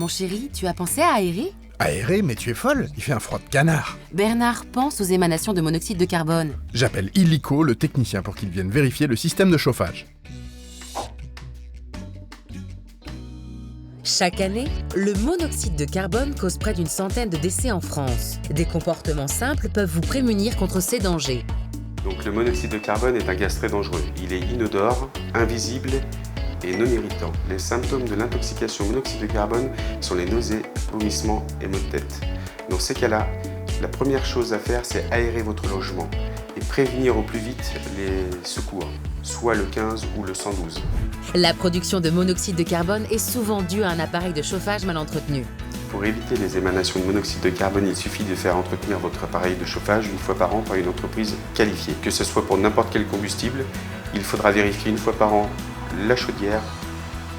Mon chéri, tu as pensé à aérer? Aéré, mais tu es folle, il fait un froid de canard. Bernard, pense aux émanations de monoxyde de carbone. J'appelle illico, le technicien, pour qu'il vienne vérifier le système de chauffage. Chaque année, le monoxyde de carbone cause près d'une centaine de décès en France. Des comportements simples peuvent vous prémunir contre ces dangers. Donc le monoxyde de carbone est un gaz très dangereux. Il est inodore, invisible et non irritant. Les symptômes de l'intoxication au monoxyde de carbone sont les nausées, vomissements et maux de tête. Dans ces cas-là, la première chose à faire, c'est aérer votre logement et prévenir au plus vite les secours, soit le 15 ou le 112. La production de monoxyde de carbone est souvent due à un appareil de chauffage mal entretenu. Pour éviter les émanations de monoxyde de carbone, il suffit de faire entretenir votre appareil de chauffage une fois par an par une entreprise qualifiée. Que ce soit pour n'importe quel combustible, il faudra vérifier une fois par an la chaudière,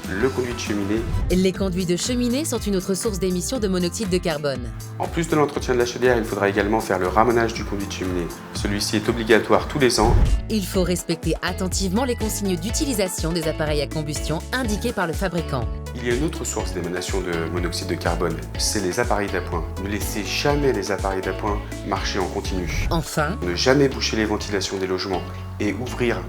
le conduit de cheminée. Les conduits de cheminée sont une autre source d'émissions de monoxyde de carbone. En plus de l'entretien de la chaudière, il faudra également faire le ramonage du conduit de cheminée. Celui-ci est obligatoire tous les ans. Il faut respecter attentivement les consignes d'utilisation des appareils à combustion indiquées par le fabricant. Il y a une autre source d'émanation de monoxyde de carbone, c'est les appareils d'appoint. Ne laissez jamais les appareils d'appoint marcher en continu. Enfin, Ne jamais boucher les ventilations des logements et ouvrir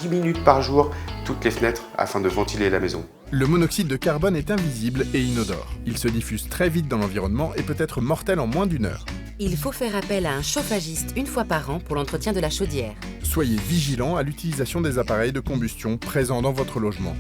10 minutes par jour toutes les fenêtres afin de ventiler la maison. Le monoxyde de carbone est invisible et inodore. Il se diffuse très vite dans l'environnement et peut être mortel en moins d'1 heure. il faut faire appel à un chauffagiste une fois par an pour l'entretien de la chaudière. Soyez vigilant à l'utilisation des appareils de combustion présents dans votre logement.